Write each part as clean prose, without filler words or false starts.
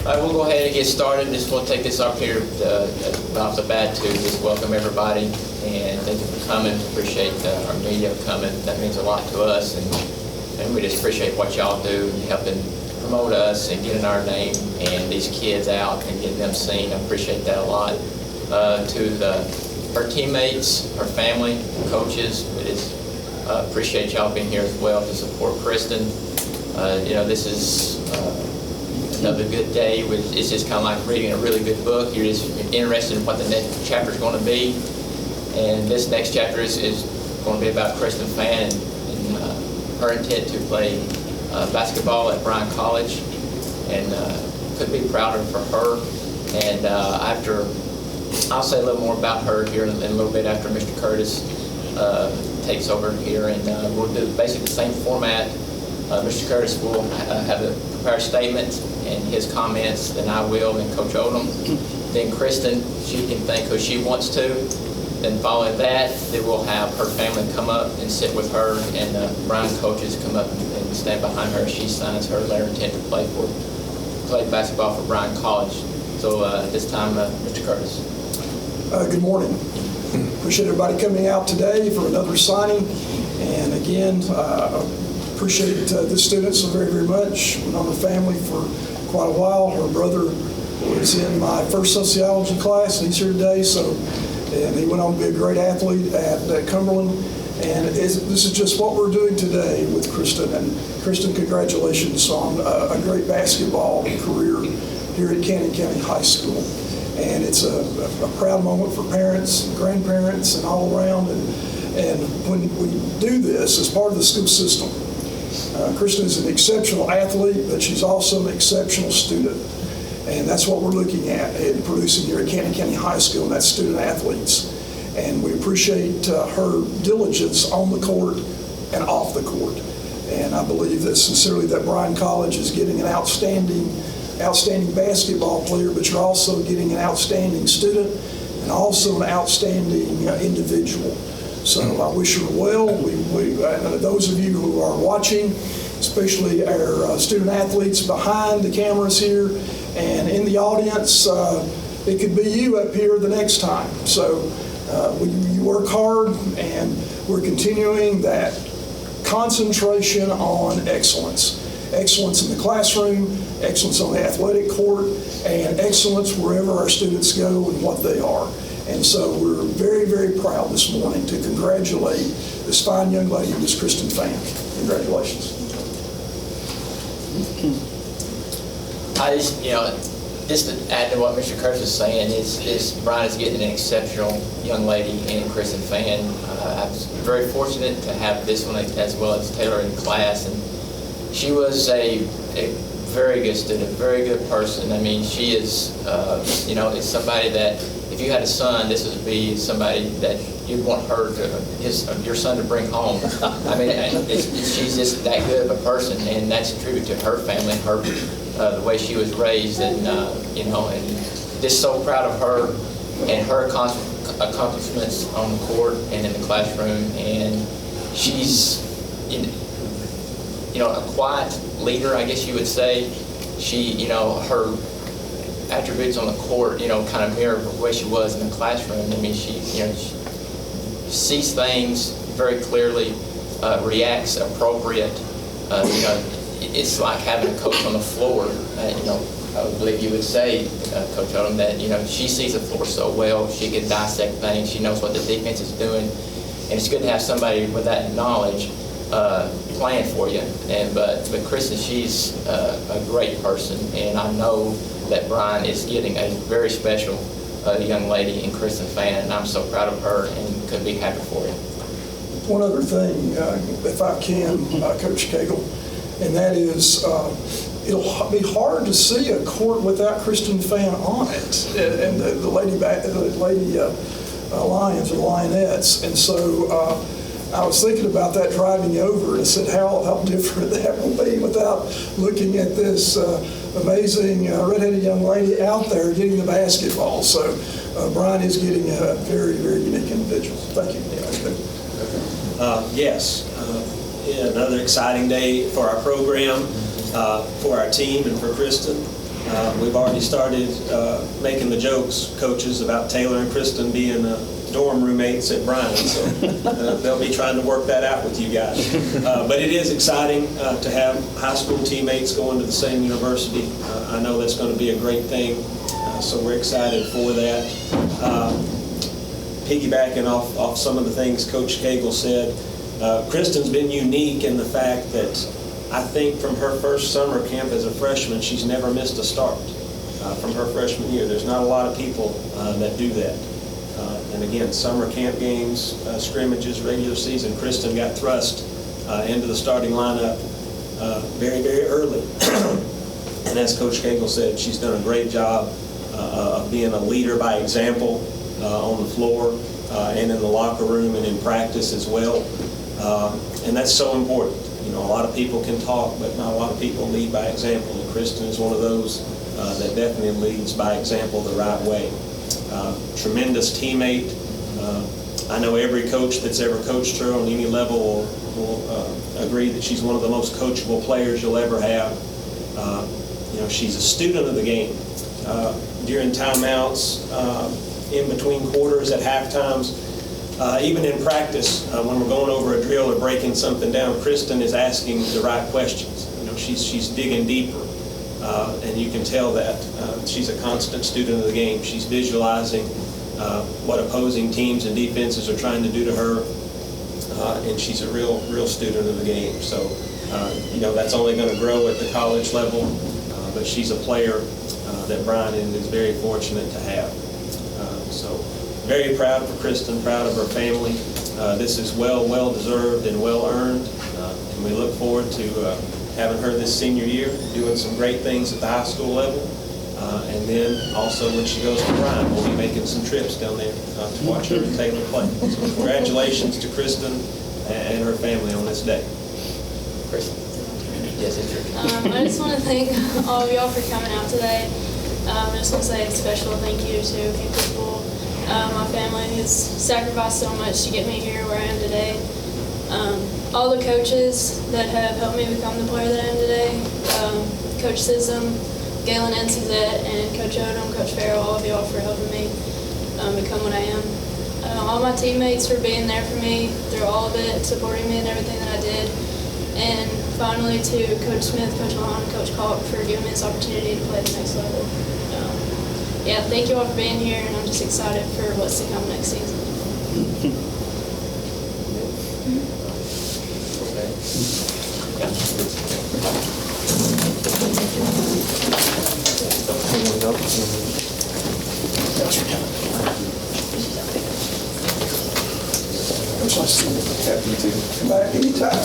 All right, we'll go ahead and get started. Just want to take this opportunity off the bat to just welcome everybody and thank you for coming. Appreciate our media coming. That means a lot to us, and we just appreciate what y'all do, helping promote us and getting our name and these kids out and getting them seen. I appreciate that a lot. To our teammates, our family, coaches, we just appreciate y'all being here as well to support Kristen. This is another good day. It's just kind of like reading a really good book. You're just interested in what the next chapter is going to be. And this next chapter is going to be about Kristen Fann and her intent to play basketball at Bryan College. And couldn't be prouder for her. And I'll say a little more about her here in a little bit after Mr. Curtis takes over here. And we'll do basically the same format. Mr. Curtis will have a prepared statement and his comments, then I will, and Coach Odom. Then Kristen, she can think who she wants to. Then following that, then we'll have her family come up and sit with her, and Bryan coaches come up and stand behind her. She signs her letter of intent to play basketball for Bryan College. So at this time, Mr. Curtis. Good morning. Appreciate everybody coming out today for another signing. And again, appreciate the students so very, very much. We've known the family for quite a while. Her brother was in my first sociology class, and he's here today. And he went on to be a great athlete at Cumberland. And this is just what we're doing today with Kristen. And Kristen, congratulations on a great basketball career here at County High School. And it's a proud moment for parents and grandparents and all around. And when we do this as part of the school system, Kristen is an exceptional athlete, but she's also an exceptional student. And that's what we're looking at and producing here at County High School, and that's student athletes. And we appreciate her diligence on the court and off the court. And I believe that sincerely that Bryan College is getting an outstanding basketball player, but you're also getting an outstanding student and also an outstanding individual. So I wish her well. Those of you who are watching, especially our student athletes behind the cameras here and in the audience, it could be you up here the next time. So you work hard, and we're continuing that concentration on excellence. Excellence in the classroom, excellence on the athletic court, and excellence wherever our students go and what they are. And so we're very, very proud this morning to congratulate this fine young lady, Ms. Kristen Fann. Congratulations. Just to add to what Mr. Curtis is saying, Bryan is getting an exceptional young lady in Kristen Fann. I was very fortunate to have this one as well as Taylor in class, and she was a very good student, very good person. I mean, she is, is somebody that if you had a son, this would be somebody that you'd want your son to bring home. I mean, she's just that good of a person, and that's a tribute to her family, the way she was raised, and and just so proud of her and her accomplishments on the court and in the classroom. And she's, a quiet leader, I guess you would say. She, her attributes on the court, kind of mirror the way she was in the classroom. I mean, she sees things very clearly, reacts appropriate. It's like having a coach on the floor. I would believe you would say, Coach Odom, that she sees the floor so well. She can dissect things. She knows what the defense is doing, and it's good to have somebody with that knowledge playing for you. But Kristen, she's a great person, and I know that Bryan is getting a very special young lady in Kristen Fann, and I'm so proud of her and couldn't be happier for you. One other thing, if I can, Coach Cagle, and that is it'll be hard to see a court without Kristen Fann on it, and the Lady Lions or Lionettes. And so I was thinking about that driving over, and said how different that will be without looking at this amazing redheaded young lady out there getting the basketball. So Bryan is getting a very, very unique individual. Thank you. Yes, another exciting day for our program, for our team, and for Kristen. We've already started making the jokes, coaches, about Taylor and Kristen being dorm roommates at Bryan, so they'll be trying to work that out with you guys. But it is exciting to have high school teammates going to the same university. I know that's going to be a great thing, so we're excited for that. Piggybacking off some of the things Coach Cagle said, Kristen's been unique in the fact that I think from her first summer camp as a freshman, she's never missed a start from her freshman year. There's not a lot of people that do that. And again, summer camp games, scrimmages, regular season, Kristen got thrust into the starting lineup very, very early. And as Coach Cagle said, she's done a great job of being a leader by example on the floor and in the locker room and in practice as well. And that's so important. You know, a lot of people can talk, but not a lot of people lead by example. And Kristen is one of those that definitely leads by example the right way. Tremendous teammate. I know every coach that's ever coached her on any level will agree that she's one of the most coachable players you'll ever have. You know, she's a student of the game. During timeouts, in between quarters, at halftimes, even in practice, when we're going over a drill or breaking something down, Kristen is asking the right questions. You know, she's digging deeper, and you can tell that she's a constant student of the game. She's visualizing what opposing teams and defenses are trying to do to her, and she's a real student of the game. So, you know, that's only going to grow at the college level, but she's a player that Bryan is very fortunate to have. So very proud for Kristen, proud of her family. This is well deserved and well earned, and we look forward to having her this senior year, doing some great things at the high school level, and then also when she goes to Bryan, we'll be making some trips down there to watch her and Taylor play. So congratulations to Kristen and her family on this day. Kristen? Yes, it's your turn. I just want to thank all of y'all for coming out today. I just want to say a special thank you to King Football. My family has sacrificed so much to get me here where I am today. All the coaches that have helped me become the player that I am today, Coach Sism, Galen and Suzette, and Coach Odom, Coach Farrell, all of y'all for helping me become what I am. All my teammates for being there for me through all of it, supporting me in everything that I did. And finally to Coach Smith, Coach Mahon, and Coach Kalk for giving me this opportunity to play at the next level. Yeah, thank you all for being here, and I'm just excited for what's to come next season. Happy to come back anytime.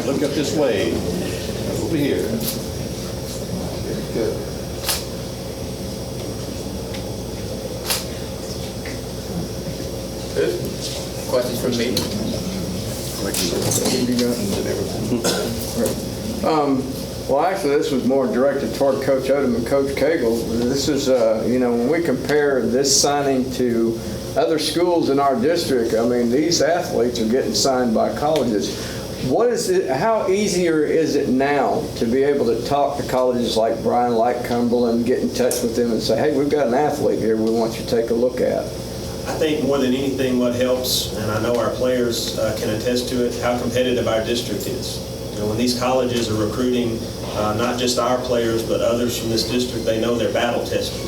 Look up this way. Over here. Good. Good. Questions from me? Well, actually, this was more directed toward Coach Odom and Coach Cagle. This is, when we compare this signing to other schools in our district, I mean, these athletes are getting signed by colleges. What is it? How easier is it now to be able to talk to colleges like Bryan, like Cumberland, get in touch with them and say, hey, we've got an athlete here we want you to take a look at? I think more than anything what helps, and I know our players can attest to it, how competitive our district is. when these colleges are recruiting not just our players but others from this district, they know they're battle tested.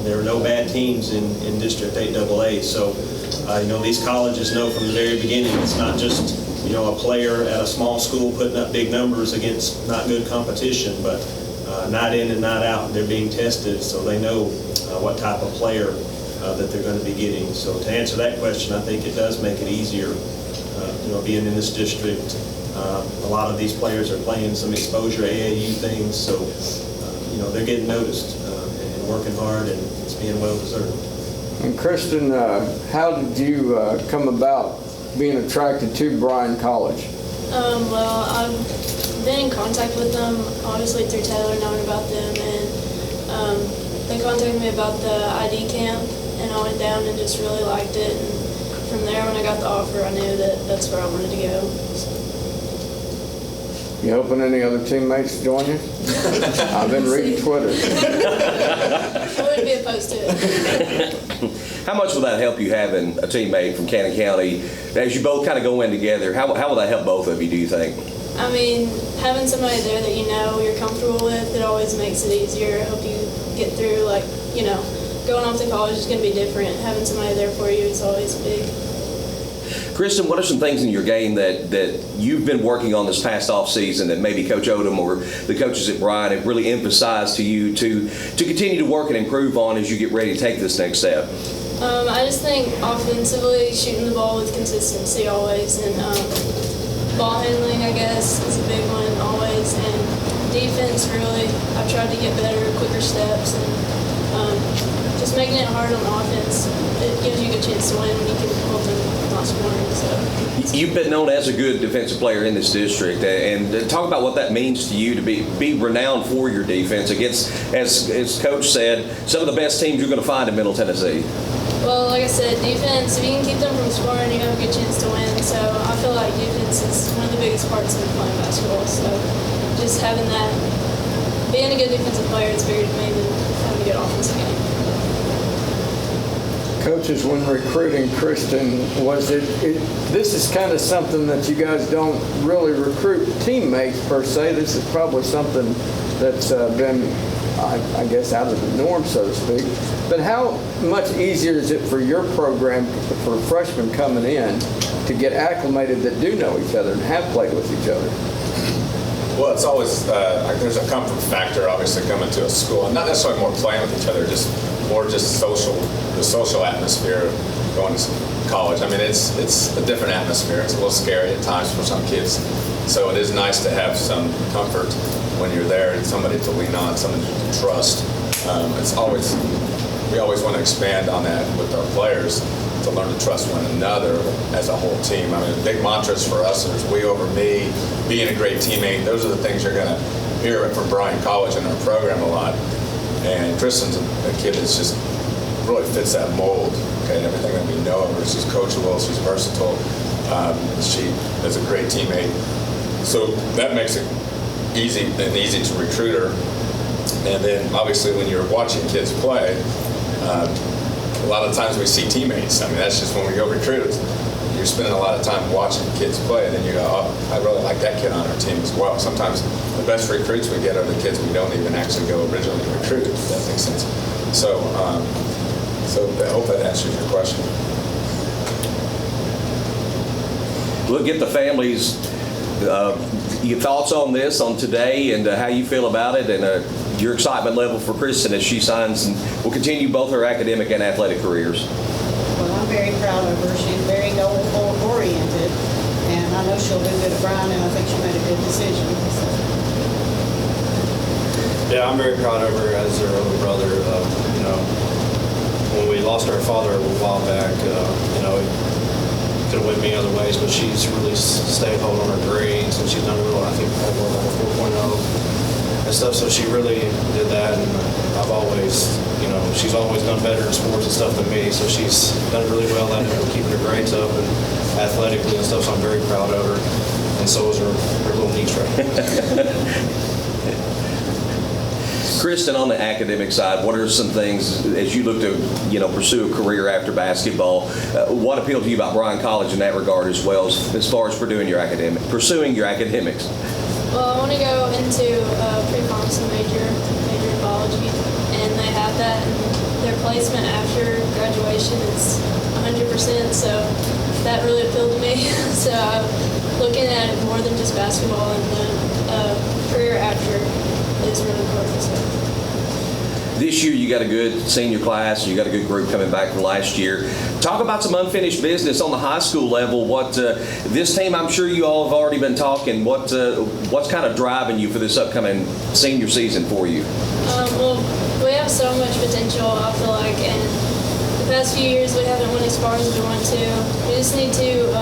There are no bad teams in District 8AA. So, these colleges know from the very beginning it's not just, a player at a small school putting up big numbers against not good competition, but night in and night out, they're being tested, so they know what type of player that they're going to be getting. So to answer that question, I think it does make it easier, being in this district. A lot of these players are playing some exposure AAU things, so, they're getting noticed and working hard, and it's being well deserved. And Kristen, how did you come about being attracted to Bryan College? Well, I've been in contact with them, obviously through Taylor, knowing about them, and they contacted me about the ID camp, and I went down and just really liked it. And from there, when I got the offer, I knew that that's where I wanted to go. So. You hoping any other teammates join you? I've been reading Twitter. I wouldn't be opposed to it. How much will that help you having a teammate from Cannon County? As you both kind of go in together, how will that help both of you, do you think? I mean, having somebody there that you're comfortable with, it always makes it easier. Help you get through, going off to college is going to be different. Having somebody there for you is always big. Kristen, what are some things in your game that you've been working on this past off season that maybe Coach Odom or the coaches at Bryan have really emphasized to you to continue to work and improve on as you get ready to take this next step? I just think offensively, shooting the ball with consistency always, and ball handling, I guess, is a big one always, and defense, really. I've tried to get better, quicker steps, and just making it hard on offense. It gives you a good chance to win when you can hold them not scoring. So. You've been known as a good defensive player in this district, and talk about what that means to you to be renowned for your defense against, as Coach said, some of the best teams you're going to find in Middle Tennessee. Well, like I said, defense, if you can keep them from scoring, you have a good chance to win. So I feel like defense is one of the biggest parts of playing basketball. So just having that, being a good defensive player is bigger to me than having a good offensive game. Coaches, when recruiting Kristen, this is kind of something that you guys don't really recruit teammates per se. This is probably something that's been, I guess, out of the norm, so to speak. But how much easier is it for your program, for freshmen coming in, to get acclimated that do know each other and have played with each other? Well, it's always, there's a comfort factor, obviously, coming to a school. And not necessarily more playing with each other, just social, the social atmosphere of going to college. I mean, it's a different atmosphere. It's a little scary at times for some kids. So it is nice to have some comfort when you're there and somebody to lean on, somebody to trust. We always want to expand on that with our players, to learn to trust one another as a whole team. I mean, the big mantras for us is we over me, being a great teammate. Those are the things you're going to hear from Bryan College in our program a lot. And Kristen's a kid that just really fits that mold. Okay, everything that we know of her. She's coachable, she's versatile, she is a great teammate. So that makes it easy to recruit her. And then obviously when you're watching kids play, a lot of times we see teammates. I mean, that's just when we go recruit. You're spending a lot of time watching kids play, and then you go, oh, I really like that kid on our team as well. Sometimes the best recruits we get are the kids we don't even actually go originally recruit, if that makes sense. So, I hope that answers your question. We'll get the families, your thoughts on this, on today, and how you feel about it, and your excitement level for Kristen as she signs and will continue both her academic and athletic careers. Well, I'm very proud of her. She's very goal-oriented, and I know she'll do good at Bryan, and I think she made a good decision. So. Yeah, I'm very proud of her as her older brother. When we lost our father a while back, it could have went many other ways, but she's really stayed hold on her grades, and she's done real, I think, like a 4.0 and stuff. So she really did that, and I've always, she's always done better in sports and stuff than me. So she's done really well at it, keeping her grades up and athletically and stuff. So I'm very proud of her, and so is her little niece right now. Kristen, on the academic side, what are some things as you look to, pursue a career after basketball? What appealed to you about Bryan College in that regard as well as far as pursuing your academics? Well, I want to go into a pre-pharmacy major in biology, and they have that, and their placement after graduation is 100%, so that really appealed to me. So I'm looking at it more than just basketball, and the career after is really important. So. This year you got a good senior class, you got a good group coming back from last year. Talk about some unfinished business on the high school level. What this team, I'm sure you all have already been talking, what's kind of driving you for this upcoming senior season for you? Well, we have so much potential, I feel like, and the past few years we haven't went as far as we want to. We just need to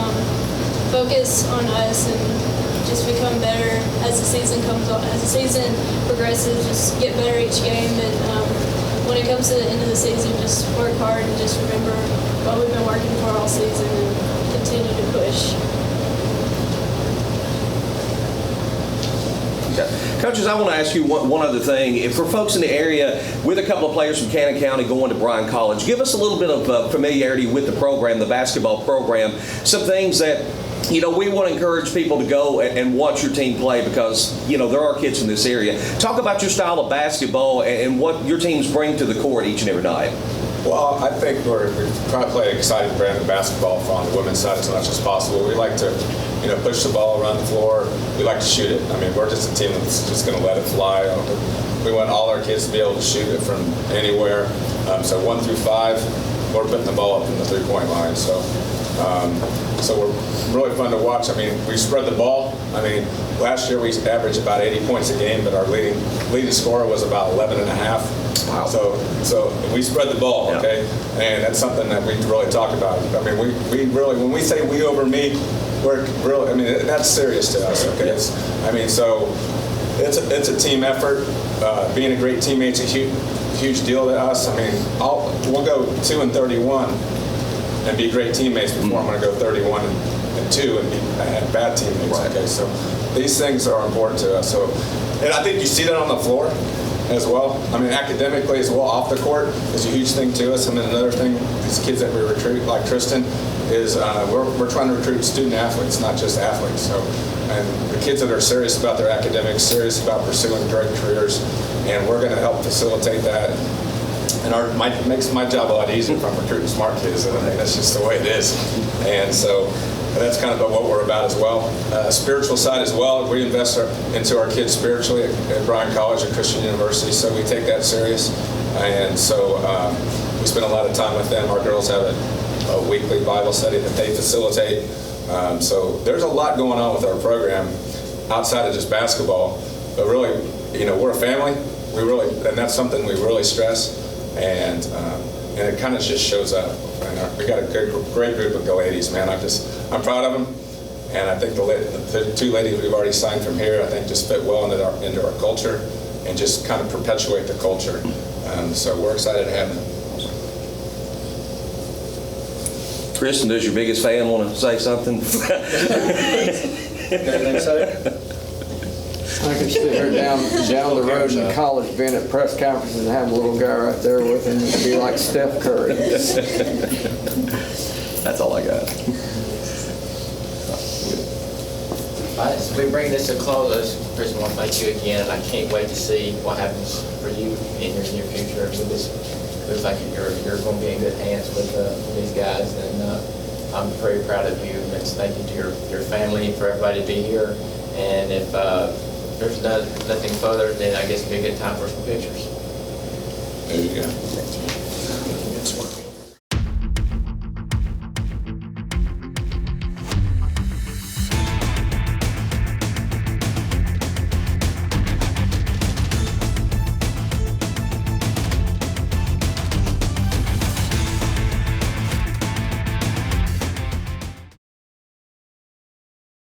focus on us and just become better as the season comes on. As the season progresses, just get better each game. And when it comes to the end of the season, just work hard and just remember what we've been working for all season and continue to push. Coaches, I want to ask you one other thing. For folks in the area, with a couple of players from Cannon County going to Bryan College, give us a little bit of familiarity with the program, the basketball program, some things that we want to encourage people to go and watch your team play because, there are kids in this area. Talk about your style of basketball and what your teams bring to the court each and every night. Well, I think we're trying to play an exciting brand of basketball on the women's side as much as possible. We like to, push the ball around the floor. We like to shoot it. I mean, we're just a team that's just going to let it fly. We want all our kids to be able to shoot it from anywhere. So 1 through 5, we're putting the ball up in the three-point line. So we're really fun to watch. I mean, we spread the ball. I mean, last year we averaged about 80 points a game, but our leading scorer was about 11 and a half. Wow. So we spread the ball, okay? Yeah. And that's something that we really talk about. I mean, we really, when we say we over me, we're really, I mean, that's serious to us, okay? Yeah. So it's a team effort. Being a great teammate's a huge deal to us. I mean, we'll go 2 and 31 and be great teammates before I'm going to go 31 and 2 and be bad teammates, right. Okay? So these things are important to us. So, and I think you see that on the floor as well. I mean, academically as well, off the court is a huge thing to us. And then another thing, these kids that we recruit, like Kristen, is we're trying to recruit student athletes, not just athletes. So, and the kids that are serious about their academics, serious about pursuing great careers, and we're going to help facilitate that. And makes my job a lot easier if I'm recruiting smart kids. And I think that's just the way it is. And so that's kind of what we're about as well. Spiritual side as well. We invest into our kids spiritually at Bryan College and Christian University, so we take that serious. And so we spend a lot of time with them. Our girls have a weekly Bible study that they facilitate. So there's a lot going on with our program outside of just basketball. But really, we're a family. And that's something we really stress. And it kind of just shows up. And we got a great group of ladies, man. I'm proud of them, and I think the 2 ladies we've already signed from here, I think just fit well into our culture and just kind of perpetuate the culture. So we're excited to have them. Kristen, does your biggest fan want to say something? I can see her down the road in college being at press conferences and have a little guy right there with him and be like Steph Curry. That's all I got. As we bring this to a close, Kristen, I want to thank you again, and I can't wait to see what happens for you in your near future. It looks like you're going to be in good hands with these guys, and I'm very proud of you. And thank you to your family, for everybody to be here. And if there's nothing further, then I guess it'd be a good time for some pictures. There you go.